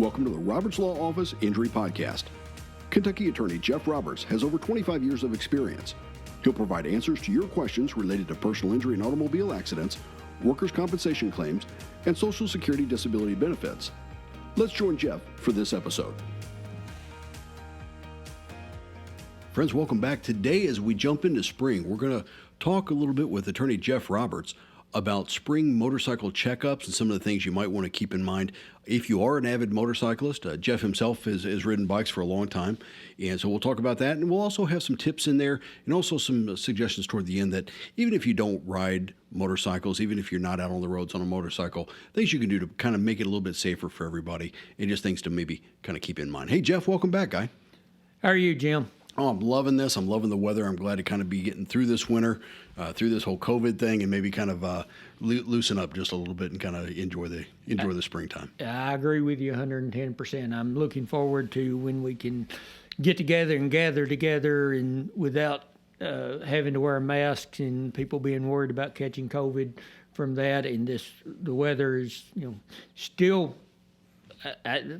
Welcome to the Roberts Law Office Injury Podcast. Kentucky Attorney Jeff Roberts has over 25 years of experience. He'll provide answers to your questions related to personal injury and automobile accidents, workers' compensation claims, and Social Security disability benefits. Let's join Jeff for this episode. Friends, welcome back. Today, as we jump into spring, we're going to talk a little bit with Attorney Jeff Roberts about spring motorcycle checkups and some of the things you might want to keep in mind. If you are an avid motorcyclist, Jeff himself has ridden bikes for a long time, and so we'll talk about that, and we'll also have some tips in there and also some suggestions toward the end that even if you don't ride motorcycles, even if you're not out on the roads on a motorcycle, things you can do to kind of make it a little bit safer for everybody, and just things to maybe kind of keep in mind. Hey, Jeff, welcome back, guy. How are you, Jim? Oh, I'm loving this. I'm loving the weather. I'm glad to kind of be getting through this winter, through this whole COVID thing, and maybe kind of loosen up just a little bit and kind of enjoy the springtime. I agree with you 110%. I'm looking forward to when we can get together and gather together and without having to wear masks and people being worried about catching COVID from that. And the weather is, still.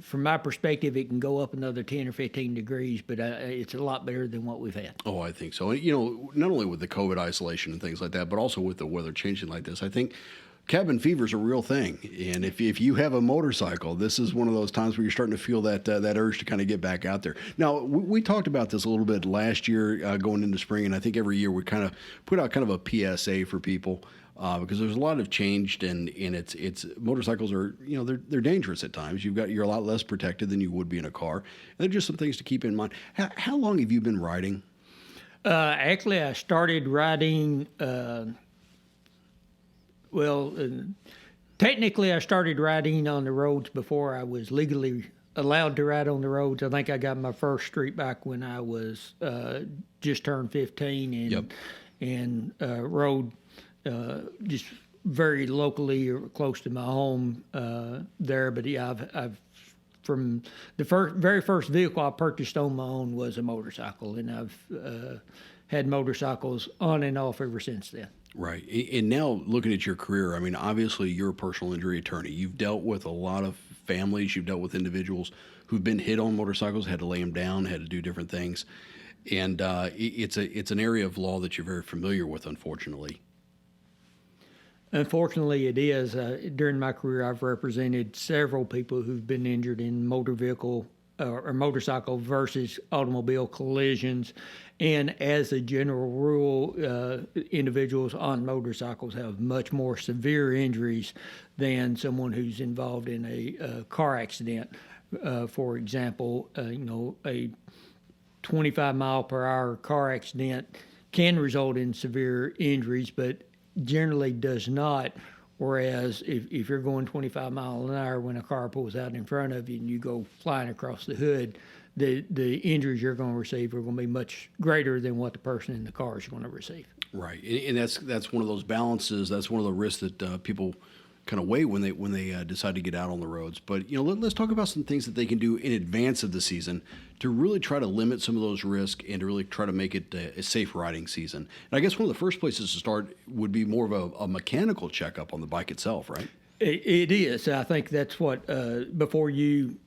From my perspective, it can go up another 10 or 15 degrees, but it's a lot better than what we've had. Oh, I think so. Not only with the COVID isolation and things like that, but also with the weather changing like this, I think cabin fever is a real thing. And if you have a motorcycle, this is one of those times where you're starting to feel that urge to kind of get back out there. Now, we talked about this a little bit last year going into spring, and I think every year we kind of put out kind of a PSA for people. Because there's a lot of changed, and it's motorcycles are they're dangerous at times. You're a lot less protected than you would be in a car. And they're just some things to keep in mind. How long have you been riding? Actually, I started riding. Technically, I started riding on the roads before I was legally allowed to ride on the roads. I think I got my first street bike when I was just turned 15 and rode. Just very locally or close to my home there. But yeah, I've from the very first vehicle I purchased on my own was a motorcycle, and I've had motorcycles on and off ever since then. Right. And now looking at your career, I mean, obviously you're a personal injury attorney. You've dealt with a lot of families. You've dealt with individuals who've been hit on motorcycles, had to lay them down, had to do different things. And it's an area of law that you're very familiar with, unfortunately. Unfortunately, it is. During my career, I've represented several people who've been injured in motor vehicle or motorcycle versus automobile collisions. And as a general rule, individuals on motorcycles have much more severe injuries than someone who's involved in a car accident. For example, a 25 mile per hour car accident can result in severe injuries, but generally does not, whereas if you're going 25 miles an hour when a car pulls out in front of you and you go flying across the hood, the injuries you're going to receive are going to be much greater than what the person in the car is going to receive. Right, and that's one of those balances. That's one of the risks that people kind of weigh when they decide to get out on the roads. But let's talk about some things that they can do in advance of the season to really try to limit some of those risks and to really try to make it a safe riding season. And I guess one of the first places to start would be more of a mechanical checkup on the bike itself, right? It is. I think that's what before you.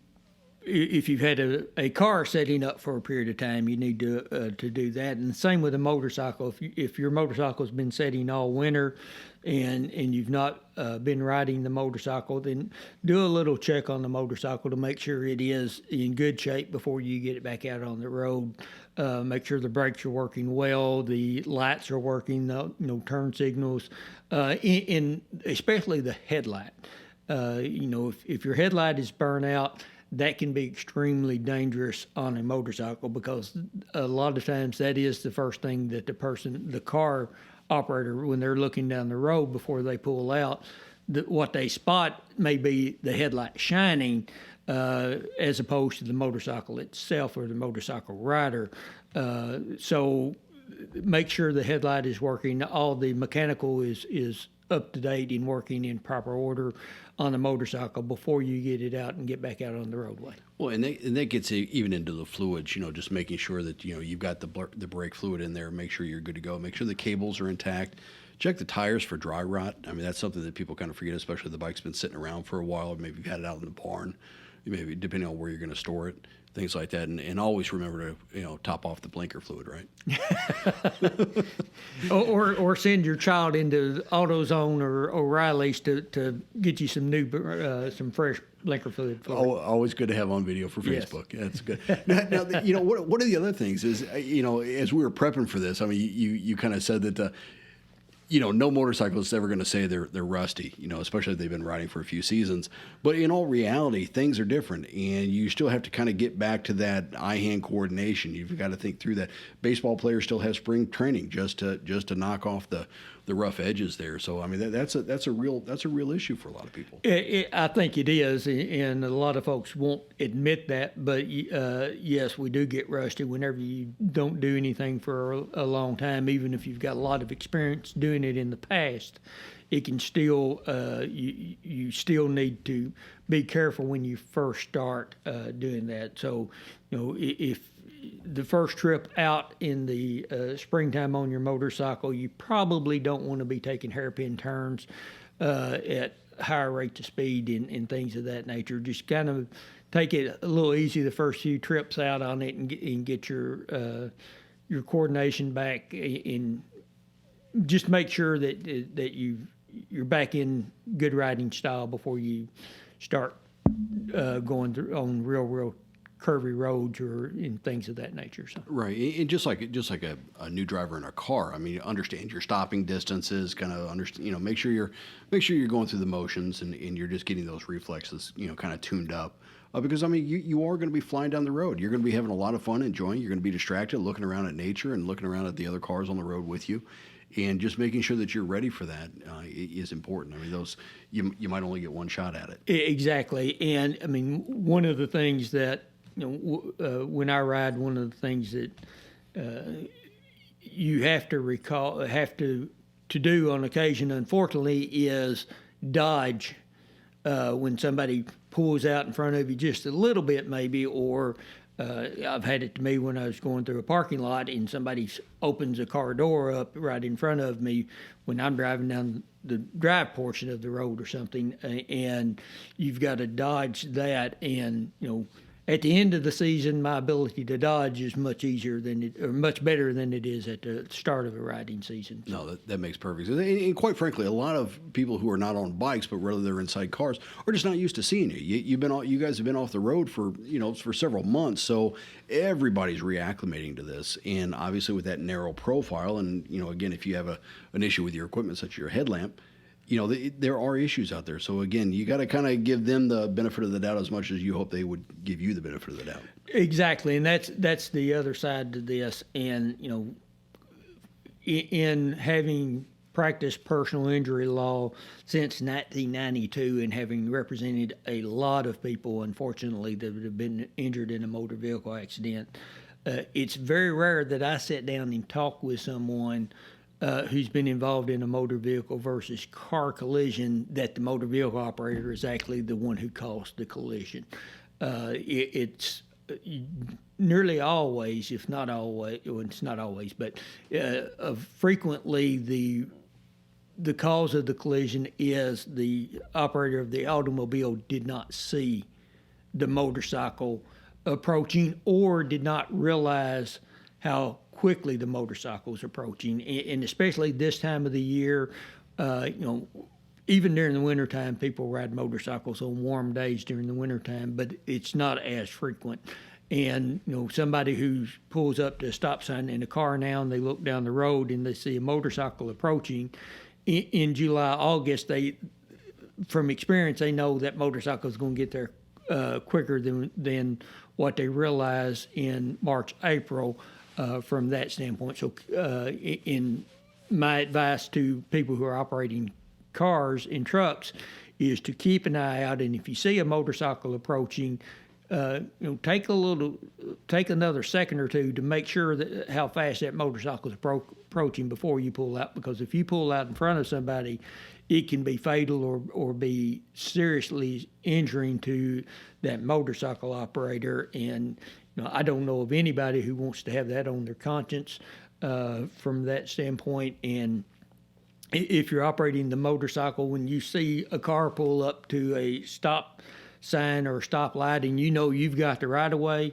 If you've had a car setting up for a period of time, you need to do that. And the same with a motorcycle. If your motorcycle's been setting all winter and you've not been riding the motorcycle, then do a little check on the motorcycle to make sure it is in good shape before you get it back out on the road. Make sure the brakes are working well, the lights are working, no turn signals, and especially the headlight. If your headlight is burnt out, that can be extremely dangerous on a motorcycle because a lot of times that is the first thing that the car operator, when they're looking down the road before they pull out, what they spot may be the headlight shining as opposed to the motorcycle itself or the motorcycle rider. So make sure the headlight is working. All the mechanical is up to date and working in proper order on the motorcycle before you get it out and get back out on the roadway. Well, and that gets even into the fluids, just making sure that, you've got the brake fluid in there, make sure you're good to go, make sure the cables are intact, check the tires for dry rot. I mean, that's something that people kind of forget, especially if the bike's been sitting around for a while, or maybe you've had it out in the barn. maybe depending on where you're going to store it, things like that. And always remember to, top off the blinker fluid, right? or send your child into AutoZone or O'Reilly's to get you some some fresh blinker fluid. Always good to have on video for Yes. Facebook. That's good. Now, one of the other things is, as we were prepping for this, I mean, you kind of said that, no motorcyclist is ever going to say they're rusty, especially if they've been riding for a few seasons. But in all reality, things are different, and you still have to kind of get back to that eye-hand coordination. You've got to think through that. Baseball players still have spring training just to knock off the rough edges there. So I mean, that's a real issue for a lot of people. I think it is, and a lot of folks won't admit that. But yes, we do get rusty whenever you don't do anything for a long time. Even if you've got a lot of experience doing it in the past, it can still you still need to be careful when you first start doing that. So if the first trip out in the springtime on your motorcycle, you probably don't want to be taking hairpin turns at higher rates of speed and things of that nature. Just kind of take it a little easy the first few trips out on it and get your coordination back, and just make sure that you're back in good riding style before you start going through on real curvy roads or in things of that nature. So. Right, and just like a new driver in a car, I mean, understand your stopping distances, kind of understand, make sure you're going through the motions and you're just getting those reflexes, kind of tuned up. Because I mean, you are going to be flying down the road. You're going to be having a lot of fun, enjoying. You're going to be distracted, looking around at nature and looking around at the other cars on the road with you, and just making sure that you're ready for that is important. I mean, those you might only get one shot at it. Exactly, and I mean, one of the things that when I ride, one of the things that you have to do on occasion, unfortunately, is dodge when somebody pulls out in front of you just a little bit, maybe, or I've had it to me when I was going through a parking lot and somebody opens a car door up right in front of me when I'm driving down the drive portion of the road or something, and you've got to dodge that. And at the end of the season, my ability to dodge is much better than it is at the start of a riding season. So. No, that makes perfect sense. And quite frankly, a lot of people who are not on bikes, but rather they're inside cars, are just not used to seeing you. You guys have been off the road for several months, so everybody's reacclimating to this. And obviously, with that narrow profile, and again, if you have an issue with your equipment, such as your headlamp. There are issues out there. So again, you got to kind of give them the benefit of the doubt as much as you hope they would give you the benefit of the doubt. Exactly, and that's the other side to this. And in having practiced personal injury law since 1992 and having represented a lot of people, unfortunately, that have been injured in a motor vehicle accident, it's very rare that I sit down and talk with someone who's been involved in a motor vehicle versus car collision, that the motor vehicle operator is actually the one who caused the collision. It's nearly always, if not always, well, it's not always, but frequently the cause of the collision is the operator of the automobile did not see the motorcycle approaching or did not realize how quickly the motorcycle is approaching, and especially this time of the year, even during the wintertime, people ride motorcycles on warm days during the wintertime, but it's not as frequent. And, somebody who pulls up to a stop sign in a car now and they look down the road and they see a motorcycle approaching in July, August, from experience, they know that motorcycle is going to get there quicker than what they realize in March, April. From that standpoint. So in my advice to people who are operating cars and trucks is to keep an eye out, and if you see a motorcycle approaching, take another second or two to make sure that how fast that motorcycle is approaching before you pull out, because if you pull out in front of somebody, it can be fatal or be seriously injuring to that motorcycle operator. And I don't know of anybody who wants to have that on their conscience from that standpoint. And if you're operating the motorcycle, when you see a car pull up to a stop sign or a stoplight and you know you've got the right of way,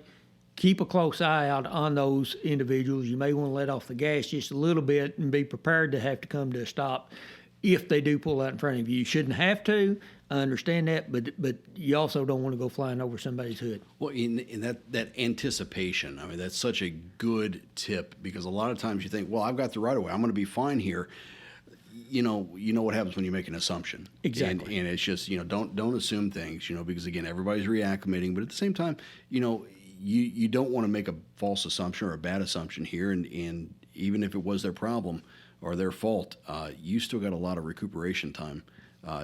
keep a close eye out on those individuals. You may want to let off the gas just a little bit and be prepared to have to come to a stop if they do pull out in front of you. You shouldn't have to. I understand that, but you also don't want to go flying over somebody's hood. Well, in that anticipation, I mean, that's such a good tip, because a lot of times you think, well, I've got the right of way, I'm going to be fine here. You know what happens when you make an assumption. Exactly. And it's just, don't assume things, because again, everybody's reacclimating, but at the same time, you don't want to make a false assumption or a bad assumption here. And even if it was their problem or their fault, you still got a lot of recuperation time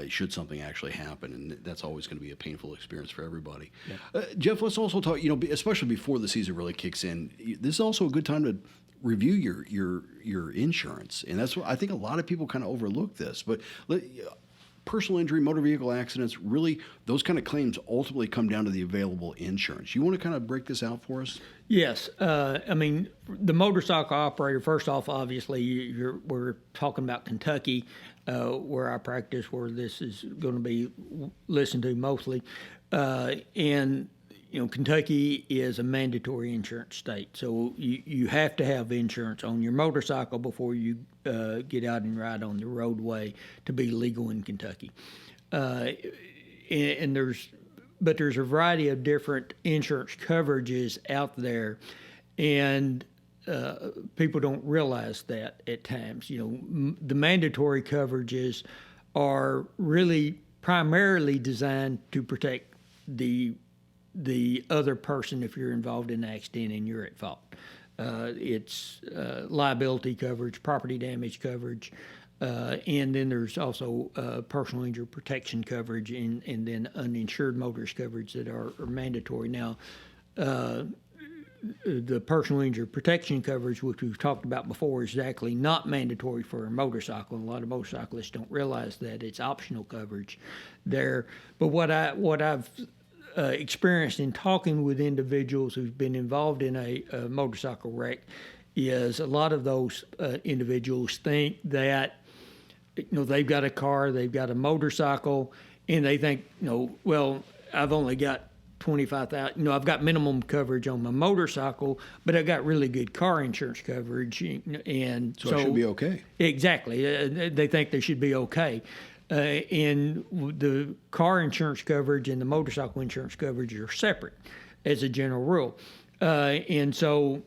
should something actually happen, and that's always going to be a painful experience for everybody. Yeah. Jeff, let's also talk, especially before the season really kicks in, this is also a good time to review your insurance, and that's what I think a lot of people kind of overlook this. But personal injury, motor vehicle accidents, really those kind of claims ultimately come down to the available insurance. You want to kind of break this out for us? Yes. I mean, the motorcycle operator, first off, obviously, we're talking about Kentucky, where I practice, where this is going to be listened to mostly. And Kentucky is a mandatory insurance state. So you have to have insurance on your motorcycle before you get out and ride on the roadway to be legal in Kentucky. And there's a variety of different insurance coverages out there, and people don't realize that at times. The mandatory coverages are really primarily designed to protect the other person if you're involved in an accident and you're at fault. It's liability coverage, property damage coverage, and then there's also personal injury protection coverage and then uninsured motorist coverage that are mandatory. Now, the personal injury protection coverage, which we've talked about before, is actually not mandatory for a motorcycle. And a lot of motorcyclists don't realize that it's optional coverage there. But what I've experienced in talking with individuals who've been involved in a motorcycle wreck is a lot of those individuals think that they've got a car, they've got a motorcycle, and they think, well, I've only got $25,000. I've got minimum coverage on my motorcycle, but I've got really good car insurance coverage, and so it should be okay. Exactly, they think they should be okay. And the car insurance coverage and the motorcycle insurance coverage are separate, as a general rule. And so,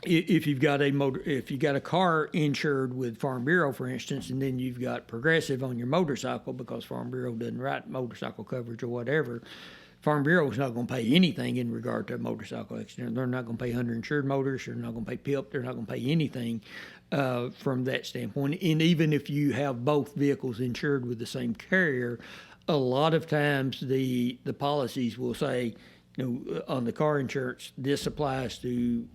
if you've got a car insured with Farm Bureau, for instance, and then you've got Progressive on your motorcycle because Farm Bureau doesn't write motorcycle coverage or whatever, Farm Bureau is not going to pay anything in regard to a motorcycle accident. They're not going to pay underinsured motorists. They're not going to pay PIP. They're not going to pay anything from that standpoint. And even if you have both vehicles insured with the same carrier, a lot of times the policies will say, on the car insurance, this applies to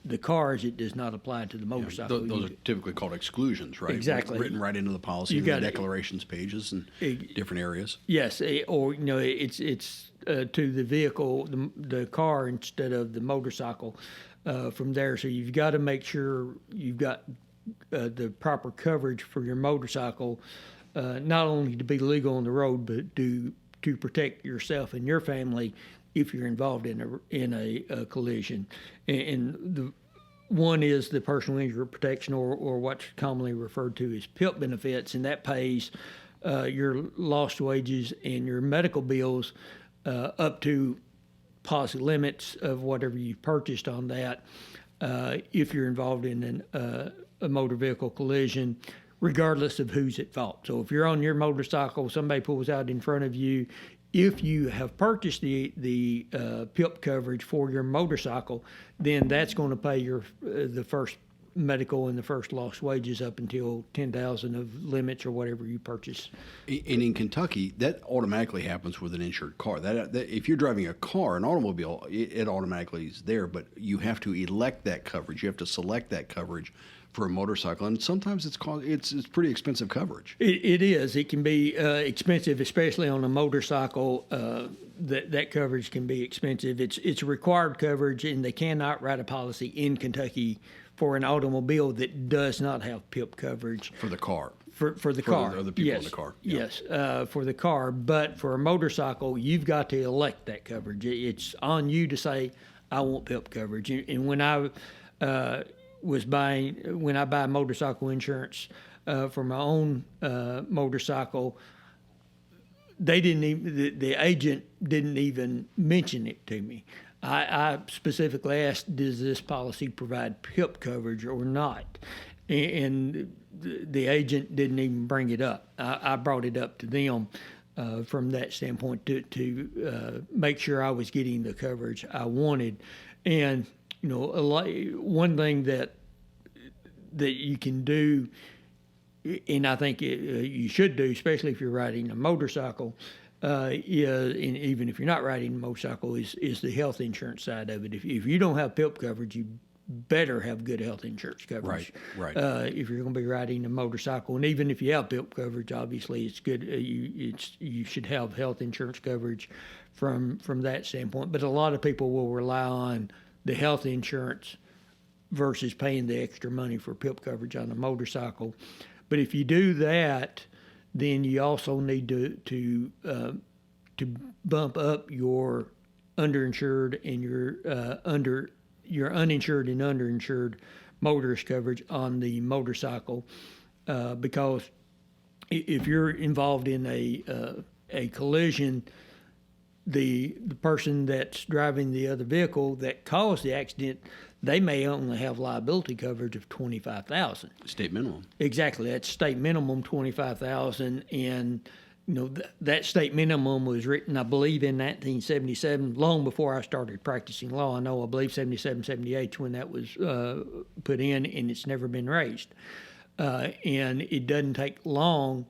the cars. It does not apply to the motorcycle. Those are typically called exclusions, right? Exactly. Written right into the policy, in the declarations pages and different areas. Yes, or it's to the vehicle, the car, instead of the motorcycle from there. So you've got to make sure you've got the proper coverage for your motorcycle, not only to be legal on the road, but to protect yourself and your family if you're involved in a collision. And the one is the personal injury protection, or what's commonly referred to as PIP benefits, and that pays your lost wages and your medical bills up to policy limits of whatever you purchased on that if you're involved in a motor vehicle collision, regardless of who's at fault. So if you're on your motorcycle, somebody pulls out in front of you, if you have purchased the PIP coverage for your motorcycle, then that's going to pay the first medical and the first lost wages up until $10,000 of limits or whatever you purchase. And in Kentucky, that automatically happens with an insured car. That if you're driving a car, an automobile, it automatically is there, but you have to elect that coverage. You have to select that coverage for a motorcycle, and sometimes it's pretty expensive coverage. It is. It can be expensive, especially on a motorcycle. That coverage can be expensive. It's required coverage, and they cannot write a policy in Kentucky for an automobile that does not have PIP coverage For the car. For the car. the other people yes. in the car. Yeah. Yes, for the car. But for a motorcycle, you've got to elect that coverage. It's on you to say, I want PIP coverage. And when I buy motorcycle insurance for my own motorcycle, they didn't even, the agent didn't even mention it to me. I specifically asked, does this policy provide PIP coverage or not? And the agent didn't even bring it up. I brought it up to them from that standpoint to make sure I was getting the coverage I wanted. And one thing that you can do, and I think you should do, especially if you're riding a motorcycle, is, and even if you're not riding a motorcycle, is the health insurance side of it. If you don't have PIP coverage, you better have good health insurance coverage. Right. If you're going to be riding a motorcycle, and even if you have PIP coverage, obviously it's good. You should have health insurance coverage from that standpoint. But a lot of people will rely on the health insurance versus paying the extra money for PIP coverage on a motorcycle. But if you do that, then you also need to bump up your underinsured and your uninsured and underinsured motorist coverage on the motorcycle, because if you're involved in a collision, the person that's driving the other vehicle that caused the accident, they may only have liability coverage of $25,000. State minimum. Exactly, that's state minimum $25,000, and that state minimum was written, I believe, in 1977, long before I started practicing law. I believe 77, 78 when that was put in, and it's never been raised. And it doesn't take long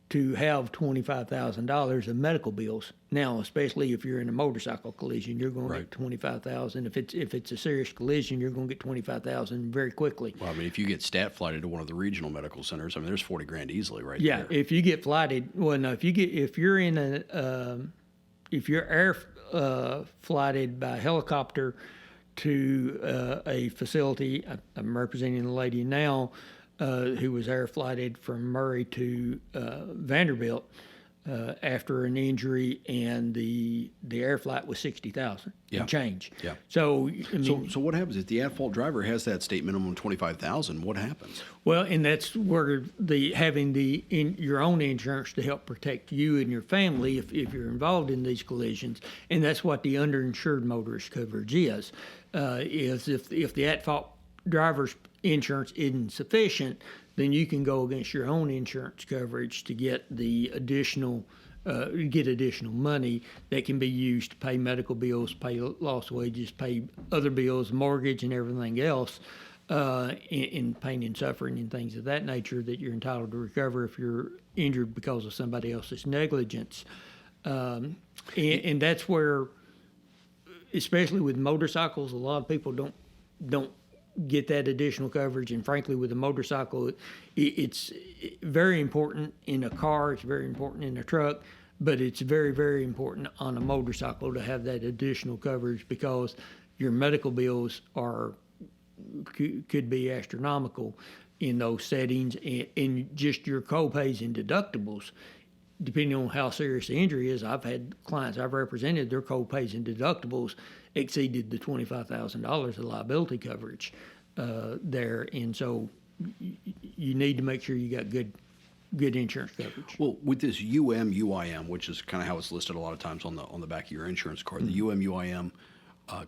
to have $25,000 of medical bills. Now, especially if you're in a motorcycle collision, you're going to get $25,000. If it's a serious collision, you're going to get $25,000 very quickly. Well, I mean, if you get stat flighted to one of the regional medical centers, I mean, there's $40,000 easily there. Yeah, if you get flighted, if you're air flighted by helicopter to a facility, I'm representing a lady now who was air flighted from Murray to Vanderbilt after an injury, and the air flight was $60,000 and change. Yeah. So so what happens if the at-fault driver has that state minimum $25,000? What happens? Well, and that's where having your own insurance to help protect you and your family if you're involved in these collisions, and that's what the underinsured motorist coverage is if the at-fault driver's insurance isn't sufficient, then you can go against your own insurance coverage to get the additional money that can be used to pay medical bills, pay lost wages, pay other bills, mortgage, and everything else, in pain and suffering and things of that nature that you're entitled to recover if you're injured because of somebody else's negligence. And that's where, especially with motorcycles, a lot of people don't get that additional coverage. And frankly, with a motorcycle, it's very important in a car, it's very important in a truck, but it's very, very important on a motorcycle to have that additional coverage, because your medical bills could be astronomical in those settings, and just your co-pays and deductibles, depending on how serious the injury is. I've had clients I've represented, their co-pays and deductibles exceeded the $25,000 of liability coverage there, and so you need to make sure you got good insurance coverage. Well, with this UM/UIM, which is kind of how it's listed a lot of times on the back of your insurance card, the UM/UIM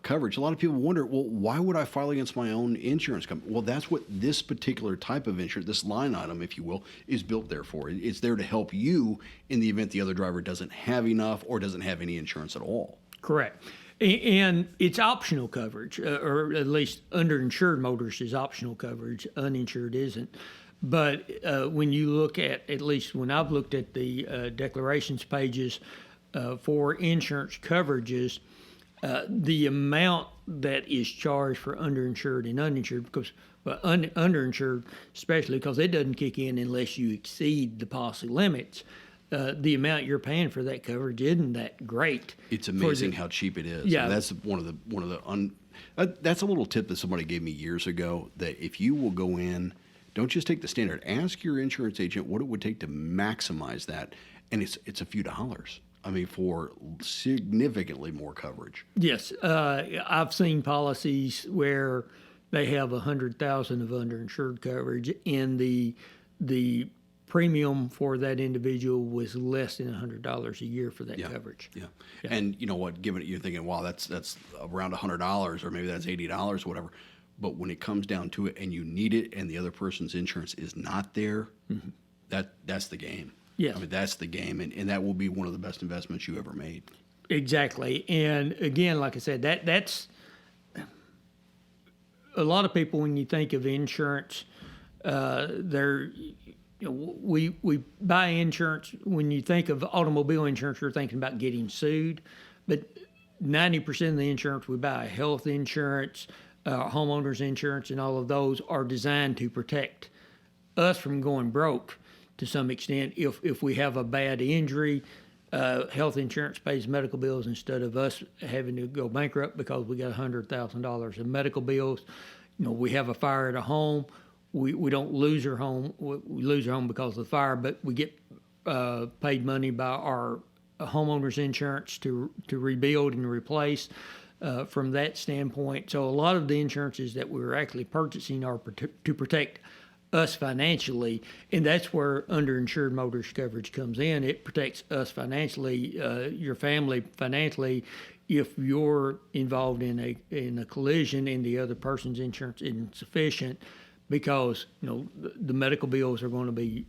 coverage, a lot of people wonder, well, why would I file against my own insurance company? Well, that's what this particular type of insurance, this line item, if you will, is built there for. It's there to help you in the event the other driver doesn't have enough or doesn't have any insurance at all. Correct. And it's optional coverage, or at least underinsured motorists is optional coverage, uninsured isn't. But when you look at least when I've looked at the declarations pages for insurance coverages, the amount that is charged for underinsured and uninsured, because underinsured especially because it doesn't kick in unless you exceed the policy limits. The amount you're paying for that coverage isn't that great. It's amazing how cheap it is. Yeah, and that's that's a little tip that somebody gave me years ago, that if you will go in don't just take the standard. Ask your insurance agent what it would take to maximize that, and it's a few dollars. I mean, for significantly more coverage. Yes, I've seen policies where they have 100,000 of underinsured coverage, and the premium for that individual was less than $100 a year for that coverage. Yeah. And you know what? Given it, you're thinking, wow, that's around $100, or maybe that's $80, or whatever. But when it comes down to it, and you need it, and the other person's insurance is not there, that's the game. Yes. I mean, that's the game, and that will be one of the best investments you ever made. Exactly. And again, like I said, that's a lot of people, when you think of insurance, we buy insurance. When you think of automobile insurance, you're thinking about getting sued, but 90% of the insurance we buy, health insurance, homeowners insurance, and all of those are designed to protect us from going broke to some extent. If we have a bad injury, health insurance pays medical bills instead of us having to go bankrupt because we got $100,000 in medical bills. You know, we have a fire at a home. We don't lose our home. We lose our home because of the fire, but we get paid money by our homeowners insurance to rebuild and replace from that standpoint. So a lot of the insurances that we're actually purchasing are to protect us financially, and that's where underinsured motorist coverage comes in. It protects us financially, your family financially, if you're involved in a collision and the other person's insurance isn't sufficient, because the medical bills are going to be,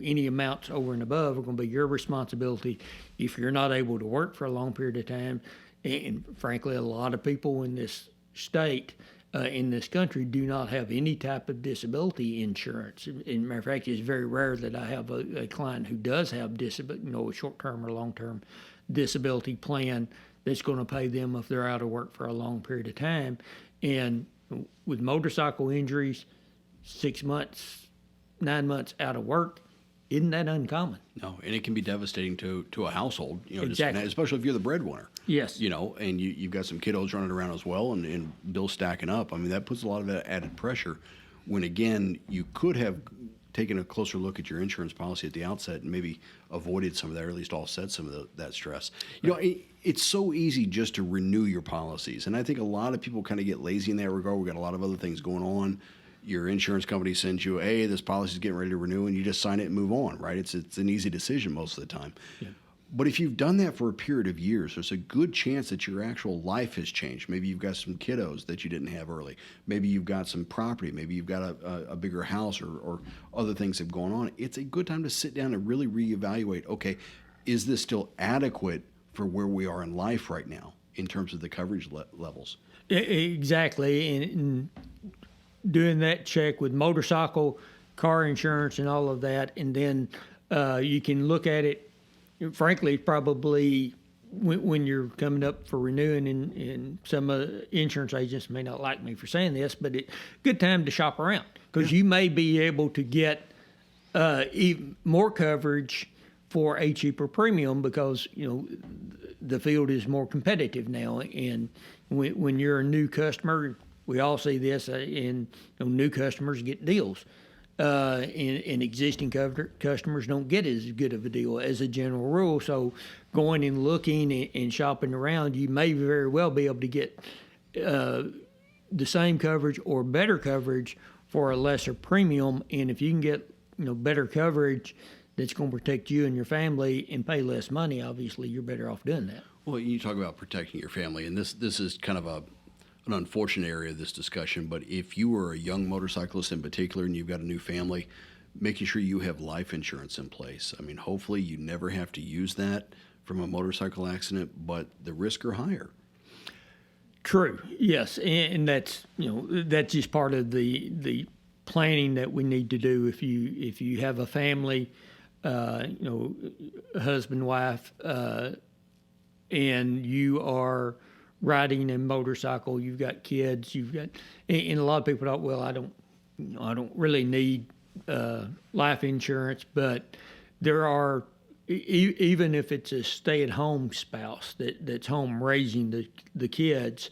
any amounts over and above are going to be your responsibility if you're not able to work for a long period of time. And frankly, a lot of people in this state, in this country, do not have any type of disability insurance. In matter of fact, it's very rare that I have a client who does have a short-term or long-term disability plan that's going to pay them if they're out of work for a long period of time. And with motorcycle injuries, 6 months, 9 months out of work, isn't that uncommon? No, and it can be devastating to a household, Exactly. especially if you're the breadwinner. Yes. And you've got some kiddos running around as well, and bills stacking up. I mean, that puts a lot of added pressure when, again, you could have taken a closer look at your insurance policy at the outset and maybe avoided some of that, or at least offset some of that stress. It's so easy just to renew your policies, and I think a lot of people kind of get lazy in that regard. We've got a lot of other things going on. Your insurance company sends you, hey, this policy is getting ready to renew, and you just sign it and move on, right? It's an easy decision most of the time. Yeah. But if you've done that for a period of years, there's a good chance that your actual life has changed. Maybe you've got some kiddos that you didn't have early. Maybe you've got some property. Maybe you've got a bigger house, or other things have gone on. It's a good time to sit down and really reevaluate, okay, is this still adequate for where we are in life right now in terms of the coverage levels? Exactly. And doing that check with motorcycle, car insurance, and all of that, and then you can look at it. Frankly, probably when you're coming up for renewing, and some insurance agents may not like me for saying this, but it's a good time to shop around, because you may be able to get even more coverage for a cheaper premium, because the field is more competitive now. And when you're a new customer, we all see this, and new customers get deals. And existing customers don't get as good of a deal as a general rule. So going and looking and shopping around, you may very well be able to get the same coverage or better coverage for a lesser premium. And if you can get better coverage that's going to protect you and your family and pay less money, obviously you're better off doing that. Well, you talk about protecting your family, and this is kind of an unfortunate area of this discussion, but if you are a young motorcyclist in particular and you've got a new family, making sure you have life insurance in place. I mean, hopefully you never have to use that from a motorcycle accident, but the risks are higher. True. Yes, and that's that's just part of the planning that we need to do. If you have a family, husband, wife, and you are riding a motorcycle, you've got kids, and a lot of people thought, well, I don't really need life insurance, but there are, even if it's a stay-at-home spouse that's home raising the kids,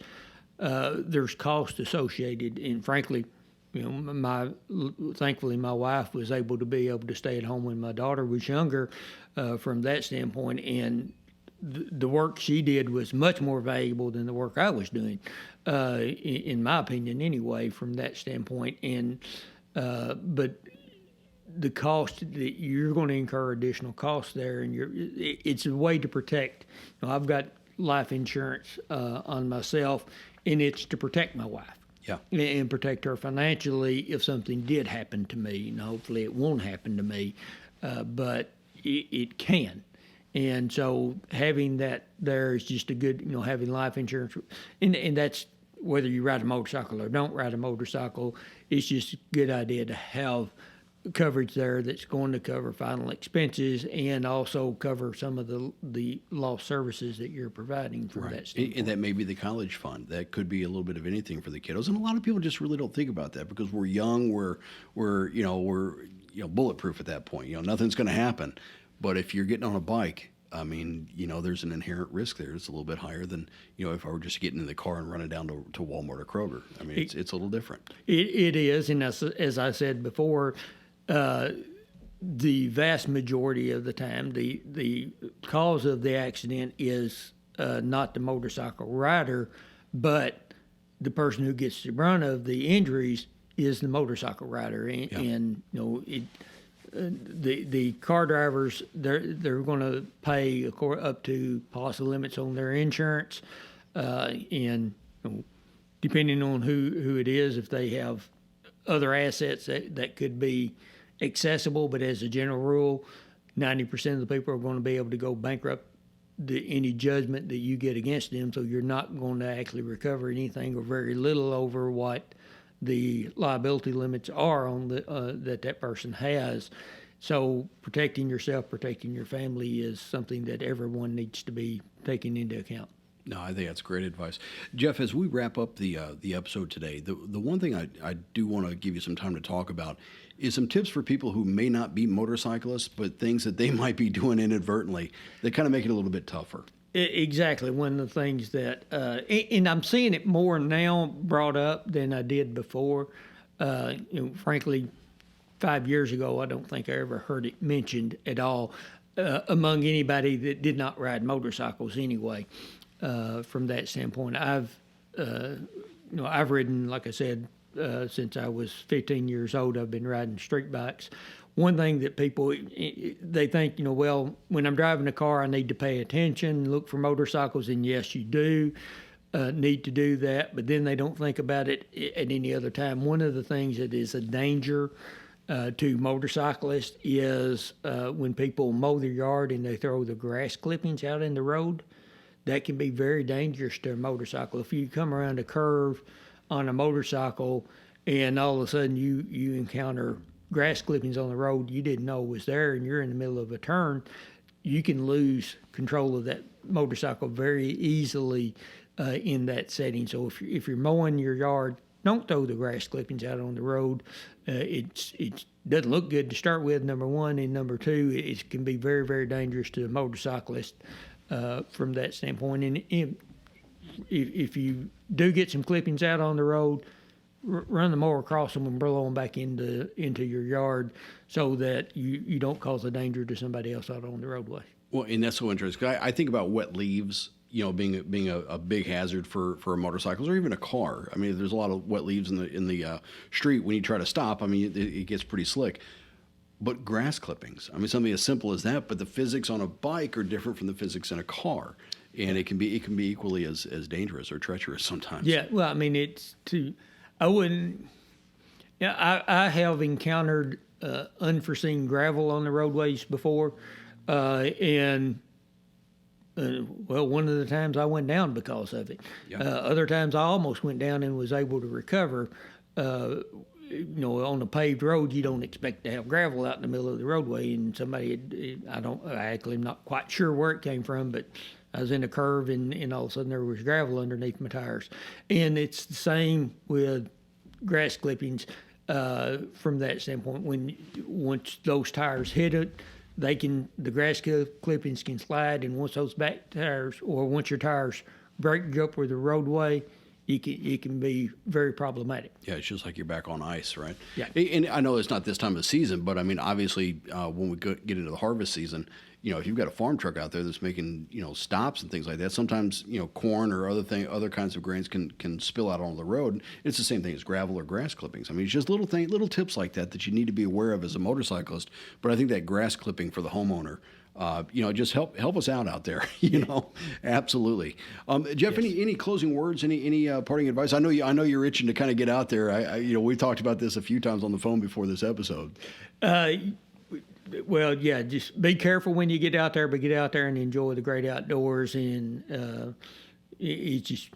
there's cost associated, and frankly, thankfully my wife was able to stay at home when my daughter was younger, from that standpoint, and the work she did was much more valuable than the work I was doing, in my opinion, anyway, from that standpoint. And but the cost that you're going to incur additional costs there, and it's a way to protect. I've got life insurance on myself, and it's to protect my wife. Yeah. And protect her financially if something did happen to me. Hopefully it won't happen to me, but it can. And so having that there is just a good, having life insurance. And that's whether you ride a motorcycle or don't ride a motorcycle, it's just a good idea to have coverage there that's going to cover final expenses and also cover some of the lost services that you're providing for that standpoint. And that may be the college fund. That could be a little bit of anything for the kiddos. And a lot of people just really don't think about that because we're young, we're bulletproof at that point. Nothing's going to happen. But if you're getting on a bike, I mean, there's an inherent risk there. It's a little bit higher than, if I were just getting in the car and running down to Walmart or Kroger. I mean, it's a little different. It is. And as I said before, the vast majority of the time, the cause of the accident is not the motorcycle rider, but the person who gets the brunt of the injuries is the motorcycle rider. And the car drivers, they're going to pay up to policy limits on their insurance, and depending on who it is, if they have other assets that could be accessible, but as a general rule, 90% of the people are going to be able to go bankrupt any judgment that you get against them, so you're not going to actually recover anything or very little over what the liability limits are on that person has. So protecting yourself, protecting your family is something that everyone needs to be taking into account. No, I think that's great advice. Jeff, as we wrap up the episode today, the one thing I do want to give you some time to talk about is some tips for people who may not be motorcyclists, but things that they might be doing inadvertently that kind of make it a little bit tougher. Exactly. One of the things that, and I'm seeing it more now brought up than I did before. Frankly, 5 years ago, I don't think I ever heard it mentioned at all among anybody that did not ride motorcycles anyway. From that standpoint, I've ridden, like I said, since I was 15 years old. I've been riding street bikes. One thing that people, they think, well, when I'm driving a car, I need to pay attention, look for motorcycles, and yes, you do need to do that, but then they don't think about it at any other time. One of the things that is a danger to motorcyclists is when people mow their yard and they throw the grass clippings out in the road. That can be very dangerous to a motorcycle. If you come around a curve on a motorcycle and all of a sudden you encounter grass clippings on the road you didn't know was there and you're in the middle of a turn, you can lose control of that motorcycle very easily in that setting. So if you're mowing your yard, don't throw the grass clippings out on the road. It doesn't look good to start with, number one, and number two, it can be very, very dangerous to a motorcyclist from that standpoint. And if you do get some clippings out on the road, run the mower across them and blow them back into your yard so that you don't cause a danger to somebody else out on the roadway. Well, and that's so interesting. I think about wet leaves, being a big hazard for motorcycles or even a car. I mean, there's a lot of wet leaves in the street when you try to stop. I mean, it gets pretty slick. But grass clippings, I mean, something as simple as that. But the physics on a bike are different from the physics in a car, and it can be equally as dangerous or treacherous sometimes. Yeah, well, I mean, I have encountered unforeseen gravel on the roadways before, and one of the times I went down because of it. Yeah. Other times I almost went down and was able to recover. On a paved road, you don't expect to have gravel out in the middle of the roadway, and I actually am not quite sure where it came from, but I was in a curve and all of a sudden there was gravel underneath my tires. And it's the same with grass clippings from that standpoint. Once those tires hit it, the grass clippings can slide, and once those back tires, or once your tires break up with the roadway, it can be very problematic. Yeah, it's just like you're back on ice, right? Yeah. And I know it's not this time of the season, but I mean, obviously, when we get into the harvest season, if you've got a farm truck out there that's making, stops and things like that, sometimes, corn or other kinds of grains can spill out on the road. It's the same thing as gravel or grass clippings. I mean, it's just little tips like that you need to be aware of as a motorcyclist. But I think that grass clipping for the homeowner, just help us out there. Absolutely. Jeff, Yes. any closing words? Any parting advice? I know you're itching to kind of get out there. We've talked about this a few times on the phone before this episode. Well, yeah, just be careful when you get out there, but get out there and enjoy the great outdoors. And it's just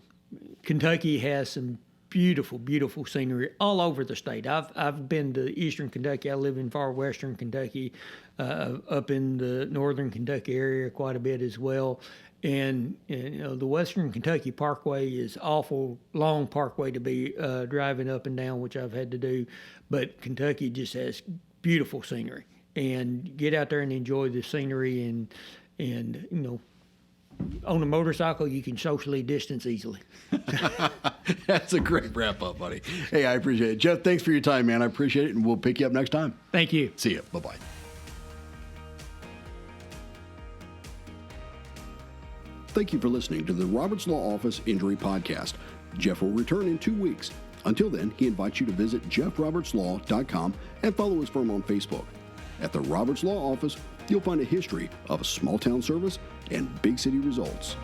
Kentucky has some beautiful, beautiful scenery all over the state. I've been to eastern Kentucky. I live in far western Kentucky, up in the northern Kentucky area quite a bit as well. And the Western Kentucky Parkway is awful long parkway to be driving up and down, which I've had to do. But Kentucky just has beautiful scenery. And get out there and enjoy the scenery, and on a motorcycle you can socially distance easily. That's a great wrap up, buddy. Hey, I appreciate it. Jeff, thanks for your time, man. I appreciate it, and we'll pick you up next time. Thank you. See you. Bye-bye. Thank you for listening to the Roberts Law Office Injury Podcast. Jeff will return in 2 weeks. Until then, he invites you to visit jeffrobertslaw.com and follow his firm on Facebook. At the Roberts Law Office, you'll find a history of small town service and big city results.